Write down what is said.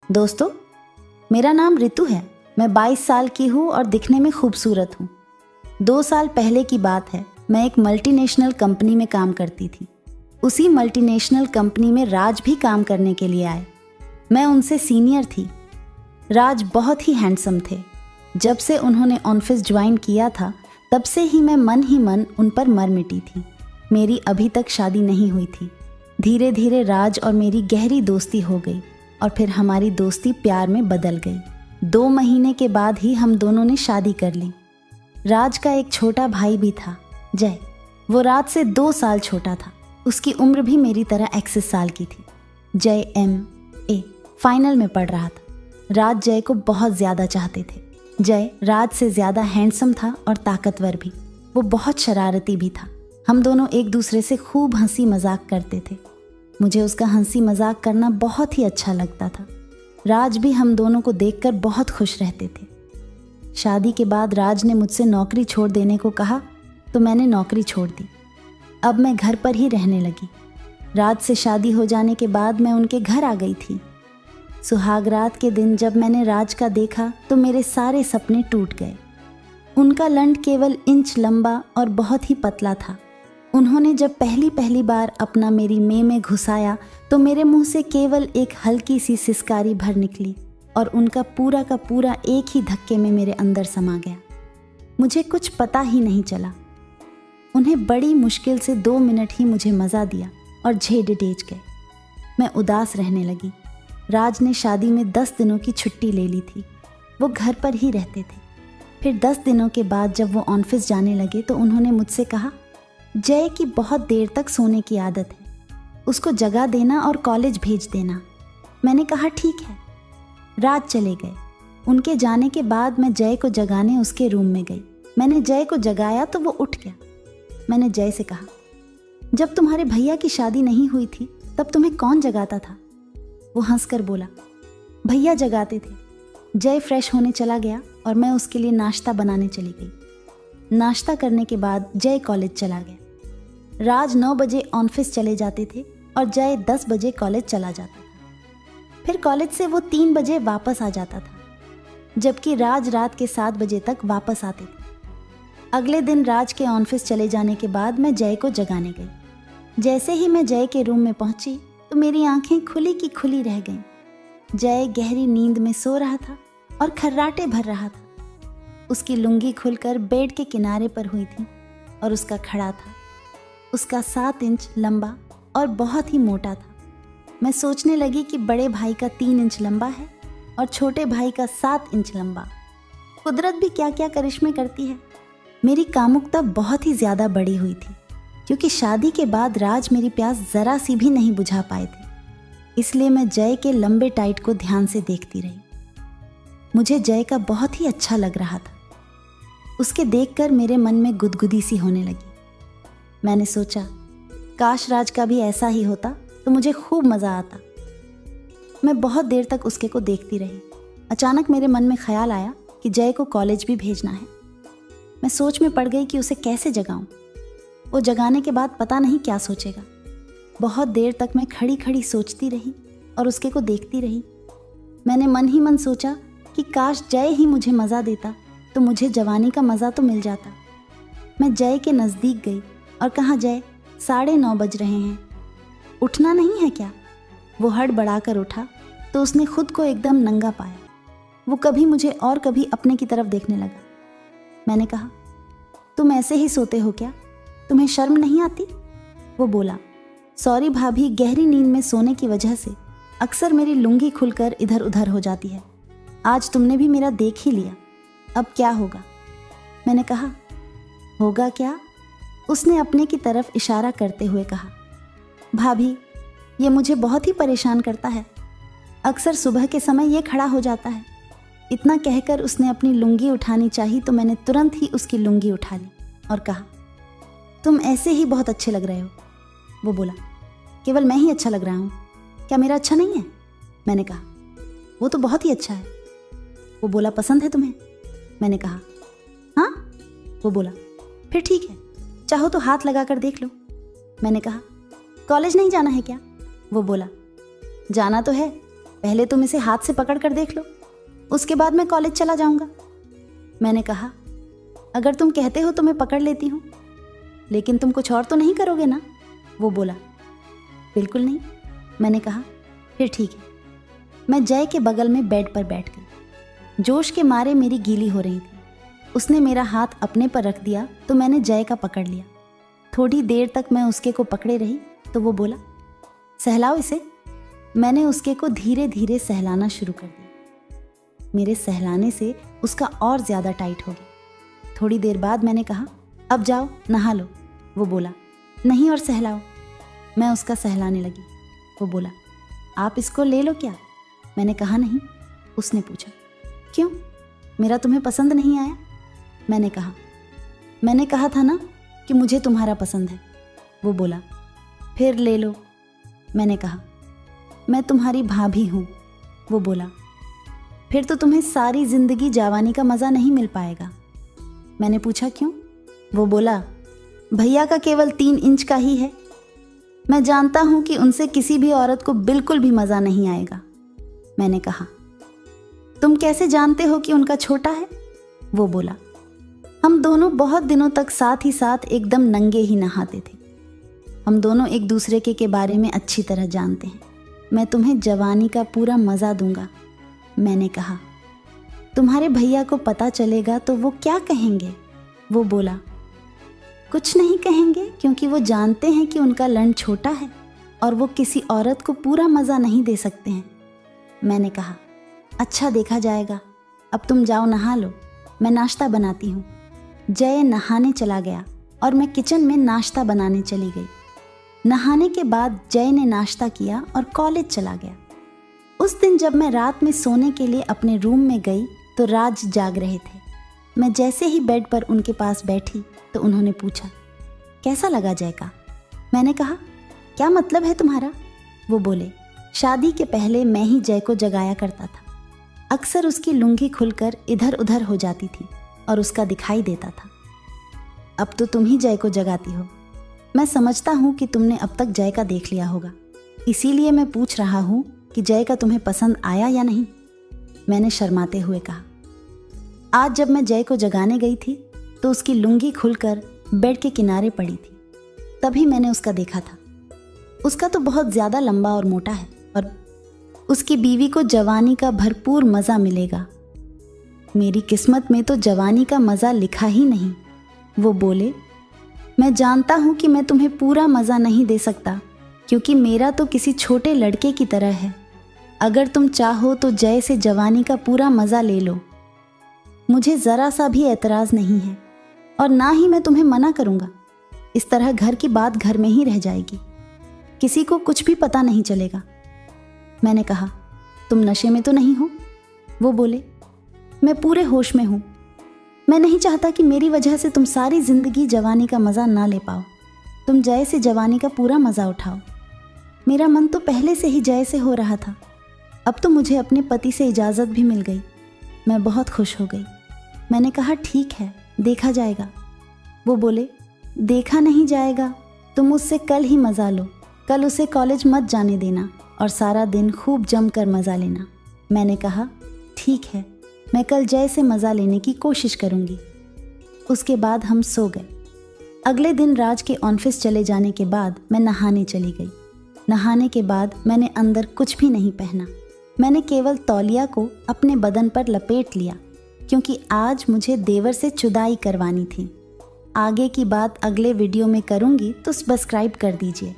दोस्तों, मेरा नाम रितु है। मैं 22 साल की हूँ और दिखने में खूबसूरत हूँ। 2 साल पहले की बात है। मैं एक मल्टीनेशनल कंपनी में काम करती थी। उसी मल्टीनेशनल कंपनी में राज भी काम करने के लिए आए। मैं उनसे सीनियर थी। राज बहुत ही हैंडसम थे। जब से उन्होंने ऑफिस ज्वाइन किया था तब से ही मैं मन ही मन उन पर मर मिटी थी। मेरी अभी तक शादी नहीं हुई थी। धीरे धीरे राज और मेरी गहरी दोस्ती हो गई और फिर हमारी दोस्ती प्यार में बदल गई। 2 महीने के बाद ही हम दोनों ने शादी कर ली। राज का एक छोटा भाई भी था, जय। वो राज से 2 साल छोटा था। उसकी उम्र भी मेरी तरह 31 साल की थी। जय MA फाइनल में पढ़ रहा था। राज जय को बहुत ज़्यादा चाहते थे। जय राज से ज़्यादा हैंडसम था और ताकतवर भी। वो बहुत शरारती भी था। हम दोनों एक दूसरे से खूब हंसी मजाक करते थे। मुझे उसका हंसी मजाक करना बहुत ही अच्छा लगता था। राज भी हम दोनों को देखकर बहुत खुश रहते थे। शादी के बाद राज ने मुझसे नौकरी छोड़ देने को कहा तो मैंने नौकरी छोड़ दी। अब मैं घर पर ही रहने लगी। राज से शादी हो जाने के बाद मैं उनके घर आ गई थी। सुहागरात के दिन जब मैंने राज का देखा तो मेरे सारे सपने टूट गए। उनका लंड केवल इंच लंबा और बहुत ही पतला था। उन्होंने जब पहली बार अपना मेरी में घुसाया तो मेरे मुंह से केवल एक हल्की सी सिसकारी भर निकली और उनका पूरा का पूरा एक ही धक्के में मेरे अंदर समा गया। मुझे कुछ पता ही नहीं चला। उन्हें बड़ी मुश्किल से 2 मिनट ही मुझे मज़ा दिया और झेड़ डेज गए। मैं उदास रहने लगी। राज ने शादी में 10 दिनों की छुट्टी ले ली थी। वो घर पर ही रहते थे। फिर 10 दिनों के बाद जब वो ऑफिस जाने लगे तो उन्होंने मुझसे कहा, जय की बहुत देर तक सोने की आदत है, उसको जगा देना और कॉलेज भेज देना। मैंने कहा ठीक है। रात चले गए। उनके जाने के बाद मैं जय को जगाने उसके रूम में गई। मैंने जय को जगाया तो वो उठ गया। मैंने जय से कहा, जब तुम्हारे भैया की शादी नहीं हुई थी तब तुम्हें कौन जगाता था? वो हंसकर बोला, भैया जगाते थे। जय फ्रेश होने चला गया और मैं उसके लिए नाश्ता बनाने चली गई। नाश्ता करने के बाद जय कॉलेज चला गया। राज 9 बजे ऑफिस चले जाते थे और जय 10 बजे कॉलेज चला जाता था। फिर कॉलेज से वो 3 बजे वापस आ जाता था, जबकि राज रात के 7 बजे तक वापस आते थे। अगले दिन राज के ऑफिस चले जाने के बाद मैं जय को जगाने गई। जैसे ही मैं जय के रूम में पहुंची तो मेरी आंखें खुली की खुली रह गईं। जय गहरी नींद में सो रहा था और खर्राटे भर रहा था। उसकी लुंगी खुलकर बेड के किनारे पर हुई थी और उसका खड़ा था। उसका 7 इंच लंबा और बहुत ही मोटा था। मैं सोचने लगी कि बड़े भाई का 3 इंच लंबा है और छोटे भाई का 7 इंच लंबा। कुदरत भी क्या क्या करिश्मे करती है। मेरी कामुकता बहुत ही ज़्यादा बड़ी हुई थी क्योंकि शादी के बाद राज मेरी प्यास ज़रा सी भी नहीं बुझा पाए थे। इसलिए मैं जय के लंबे टाइट को ध्यान से देखती रही। मुझे जय का बहुत ही अच्छा लग रहा था। उसके देखकर मेरे मन में गुदगुदी सी होने लगी। मैंने सोचा, काश राज का भी ऐसा ही होता तो मुझे खूब मज़ा आता। मैं बहुत देर तक उसके को देखती रही। अचानक मेरे मन में ख्याल आया कि जय को कॉलेज भी भेजना है। मैं सोच में पड़ गई कि उसे कैसे जगाऊं। वो जगाने के बाद पता नहीं क्या सोचेगा। बहुत देर तक मैं खड़ी खड़ी सोचती रही और उसके को देखती रही। मैंने मन ही मन सोचा कि काश जय ही मुझे मज़ा देता तो मुझे जवानी का मज़ा तो मिल जाता। मैं जय के नज़दीक गई और कहा, जय 9:30 बज रहे हैं, उठना नहीं है क्या? वो हड़बड़ाकर उठा तो उसने खुद को एकदम नंगा पाया। वो कभी मुझे और कभी अपने की तरफ देखने लगा। मैंने कहा, तुम ऐसे ही सोते हो क्या? तुम्हें शर्म नहीं आती? वो बोला, सॉरी भाभी, गहरी नींद में सोने की वजह से अक्सर मेरी लुंगी खुलकर इधर उधर हो जाती है। आज तुमने भी मेरा देख ही लिया, अब क्या होगा? मैंने कहा, होगा क्या? उसने अपने की तरफ इशारा करते हुए कहा, भाभी ये मुझे बहुत ही परेशान करता है। अक्सर सुबह के समय ये खड़ा हो जाता है। इतना कहकर उसने अपनी लुंगी उठानी चाही तो मैंने तुरंत ही उसकी लुंगी उठा ली और कहा, तुम ऐसे ही बहुत अच्छे लग रहे हो। वो बोला, केवल मैं ही अच्छा लग रहा हूँ, क्या मेरा अच्छा नहीं है? मैंने कहा, वो तो बहुत ही अच्छा है। वो बोला, पसंद है तुम्हें? मैंने कहा, हाँ। वो बोला, फिर ठीक है, चाहो तो हाथ लगा कर देख लो। मैंने कहा, कॉलेज नहीं जाना है क्या? वो बोला, जाना तो है, पहले तुम इसे हाथ से पकड़ कर देख लो, उसके बाद मैं कॉलेज चला जाऊंगा। मैंने कहा, अगर तुम कहते हो तो मैं पकड़ लेती हूँ, लेकिन तुम कुछ और तो नहीं करोगे ना? वो बोला, बिल्कुल नहीं। मैंने कहा, फिर ठीक है। मैं जय के बगल में बेड पर बैठ गई। जोश के मारे मेरी गीली हो रही थी। उसने मेरा हाथ अपने पर रख दिया तो मैंने जय का पकड़ लिया। थोड़ी देर तक मैं उसके को पकड़े रही तो वो बोला, सहलाओ इसे। मैंने उसके को धीरे धीरे सहलाना शुरू कर दिया। मेरे सहलाने से उसका और ज़्यादा टाइट हो गया। थोड़ी देर बाद मैंने कहा, अब जाओ नहा लो। वो बोला, नहीं और सहलाओ। मैं उसका सहलाने लगी। वो बोला, आप इसको ले लो क्या? मैंने कहा, नहीं। उसने पूछा, क्यों, मेरा तुम्हें पसंद नहीं आया? मैंने कहा था ना कि मुझे तुम्हारा पसंद है। वो बोला, फिर ले लो। मैंने कहा, मैं तुम्हारी भाभी हूँ। वो बोला, फिर तो तुम्हें सारी जिंदगी जवानी का मज़ा नहीं मिल पाएगा। मैंने पूछा, क्यों? वो बोला, भैया का केवल 3 इंच का ही है। मैं जानता हूँ कि उनसे किसी भी औरत को बिल्कुल भी मज़ा नहीं आएगा। मैंने कहा, तुम कैसे जानते हो कि उनका छोटा है? वो बोला, हम दोनों बहुत दिनों तक साथ ही साथ एकदम नंगे ही नहाते थे। हम दोनों एक दूसरे के बारे में अच्छी तरह जानते हैं। मैं तुम्हें जवानी का पूरा मज़ा दूंगा। मैंने कहा, तुम्हारे भैया को पता चलेगा तो वो क्या कहेंगे? वो बोला, कुछ नहीं कहेंगे, क्योंकि वो जानते हैं कि उनका लंड छोटा है और वो किसी औरत को पूरा मज़ा नहीं दे सकते हैं। मैंने कहा, अच्छा देखा जाएगा। अब तुम जाओ नहा लो, मैं नाश्ता बनाती हूँ। जय नहाने चला गया और मैं किचन में नाश्ता बनाने चली गई। नहाने के बाद जय ने नाश्ता किया और कॉलेज चला गया। उस दिन जब मैं रात में सोने के लिए अपने रूम में गई तो राज जाग रहे थे। मैं जैसे ही बेड पर उनके पास बैठी तो उन्होंने पूछा, कैसा लगा जय का? मैंने कहा, क्या मतलब है तुम्हारा? वो बोले, शादी के पहले मैं ही जय को जगाया करता था। अक्सर उसकी लुंगी खुलकर इधर उधर हो जाती थी और उसका दिखाई देता था। अब तो तुम ही जय को जगाती हो। मैं समझता हूँ कि तुमने अब तक जय का देख लिया होगा, इसीलिए मैं पूछ रहा हूँ कि जय का तुम्हें पसंद आया या नहीं? मैंने शर्माते हुए कहा। आज जब मैं जय को जगाने गई थी तो उसकी लुंगी खुलकर बेड के किनारे पड़ी थी, तभी मैंने उसका देखा था। उसका तो बहुत ज़्यादा लंबा और मोटा है और उसकी बीवी को जवानी का भरपूर मज़ा मिलेगा। मेरी किस्मत में तो जवानी का मज़ा लिखा ही नहीं। वो बोले, मैं जानता हूँ कि मैं तुम्हें पूरा मज़ा नहीं दे सकता, क्योंकि मेरा तो किसी छोटे लड़के की तरह है। अगर तुम चाहो तो जय से जवानी का पूरा मज़ा ले लो। मुझे ज़रा सा भी एतराज़ नहीं है और ना ही मैं तुम्हें मना करूँगा। इस तरह घर की बात घर में ही रह जाएगी, किसी को कुछ भी पता नहीं चलेगा। मैंने कहा, तुम नशे में तो नहीं हो? वो बोले, मैं पूरे होश में हूँ। मैं नहीं चाहता कि मेरी वजह से तुम सारी ज़िंदगी जवानी का मज़ा ना ले पाओ। तुम जय से जवानी का पूरा मज़ा उठाओ। मेरा मन तो पहले से ही जय से हो रहा था। अब तो मुझे अपने पति से इजाज़त भी मिल गई। मैं बहुत खुश हो गई। मैंने कहा, ठीक है, देखा जाएगा। वो बोले, देखा नहीं जाएगा, तुम उससे कल ही मज़ा लो। कल उसे कॉलेज मत जाने देना और सारा दिन खूब जमकर मज़ा लेना। मैंने कहा, ठीक है, मैं कल जय से मज़ा लेने की कोशिश करूँगी। उसके बाद हम सो गए। अगले दिन राज के ऑफिस चले जाने के बाद मैं नहाने चली गई। नहाने के बाद मैंने अंदर कुछ भी नहीं पहना। मैंने केवल तौलिया को अपने बदन पर लपेट लिया, क्योंकि आज मुझे देवर से चुदाई करवानी थी। आगे की बात अगले वीडियो में करूँगी, तो सब्सक्राइब कर दीजिए।